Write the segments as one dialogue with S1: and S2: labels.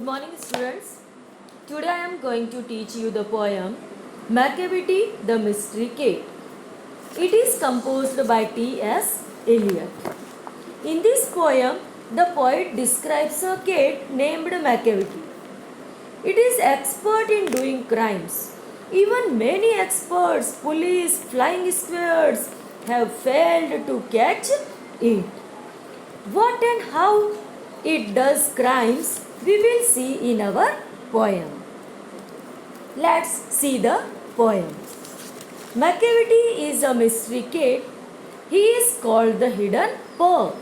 S1: Good morning, students. Today I am going to teach you the poem Macavity the Mystery Cat. It is composed by T.S. Eliot. In this poem, the poet describes a cat named Macavity. It is expert in doing crimes. Even many experts, police, flying squads have failed to catch it. What and how it does crimes we will see in our poem. Let's see the poem. Macavity is a mystery cat. He is called the hidden paw.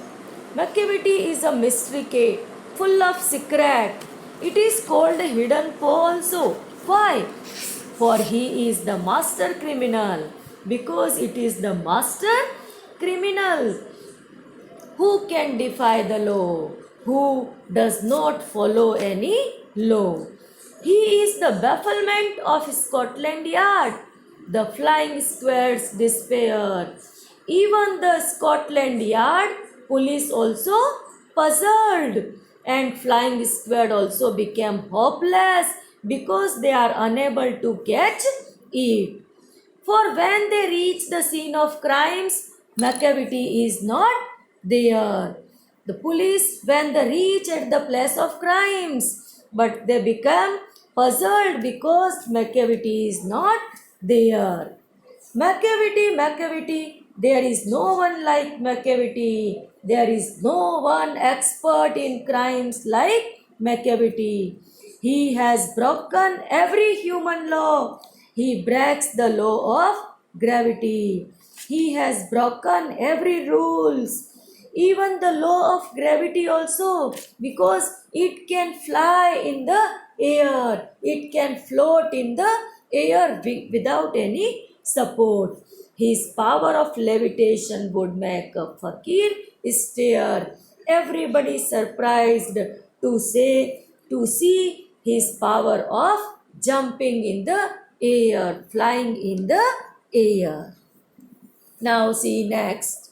S1: Macavity is a mystery cat full of secret. It is called a hidden paw also. Why? For he is the master criminal. Because it is the master criminal who can defy the law, who does not follow any law. He is the bafflement of Scotland Yard, the flying squad's despair. Even the Scotland Yard police also puzzled, and flying squad also became hopeless because they are unable to catch it. For when they reach the scene of crimes, Macavity is not there. The police, when they reach at the place of crimes, but they become puzzled because Macavity is not there. Macavity, there is no one like Macavity. There is no one expert in crimes like Macavity. He has broken every human law. He breaks the law of gravity. He has broken every rules. Even the law of gravity also, because it can fly in the air. It can float in the air without any support. His power of levitation would make a fakir stare. Everybody surprised to see his power of jumping in the air, flying in the air. Now see next.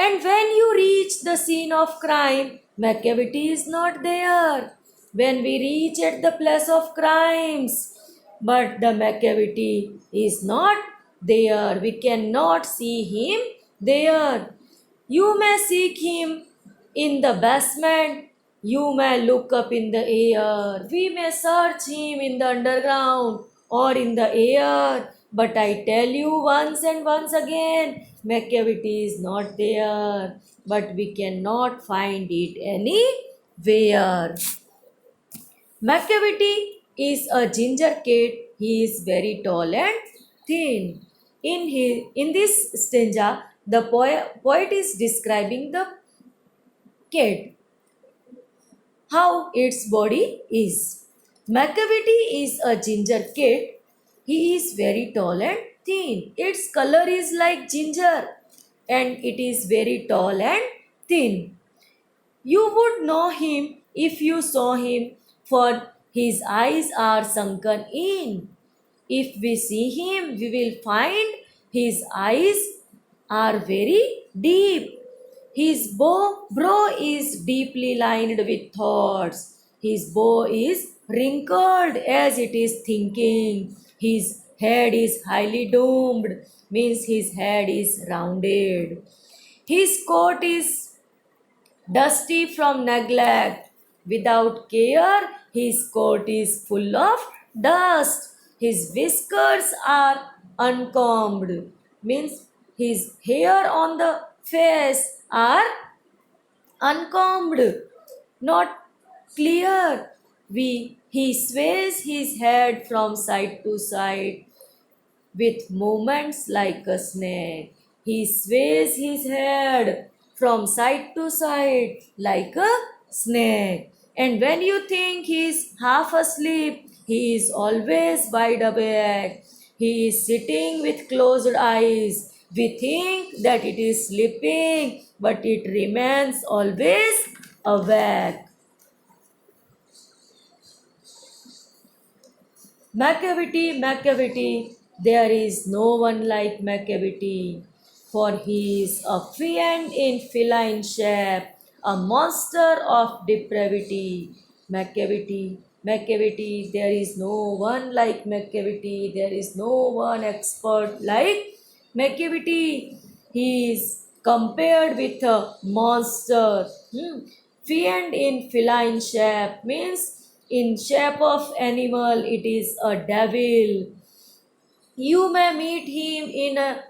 S1: And when you reach the scene of crime, Macavity is not there. When we reach at the place of crimes, but the Macavity is not there. We cannot see him there. You may seek him in the basement. You may look up in the air. We may search him in the underground or in the air. But I tell you once and once again, Macavity is not there. But we cannot find it anywhere. Macavity is a ginger cat. He is very tall and thin. In this stanza, the poet is describing the cat, how its body is. Macavity is a ginger cat. He is very tall and thin. Its color is like ginger and it is very tall and thin. You would know him if you saw him, for his eyes are sunken in. If we see him, we will find his eyes are very deep. His brow is deeply lined with thoughts. His bow is wrinkled as it is thinking. His head is highly domed, means his head is rounded. His coat is dusty from neglect. Without care, his coat is full of dust. His whiskers are uncombed, means his hair on the face are uncombed, not clear. He sways his head from side to side with movements like a snake. He sways his head from side to side like a snake. And when you think he is half asleep, he is always wide awake. He is sitting with closed eyes. We think that it is sleeping, but it remains always awake. Macavity, there is no one like Macavity, for he is a fiend in feline shape, a monster of depravity. Macavity, there is no one like Macavity, there is no one expert like Macavity. He is compared with a monster. Fiend in feline shape means in shape of animal, it is a devil. You may meet him in a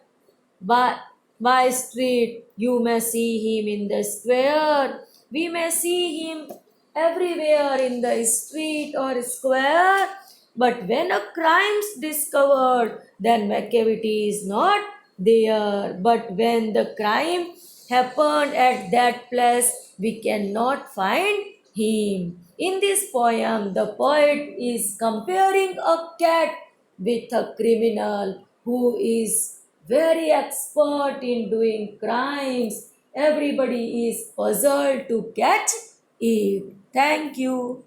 S1: by street, you may see him in the square. We may see him everywhere in the street or square. But when a crime's discovered, then Macavity is not there. But when the crime happened at that place, we cannot find him. In this poem, the poet is comparing a cat with a criminal who is very expert in doing crimes. Everybody is puzzled to catch it. Thank you.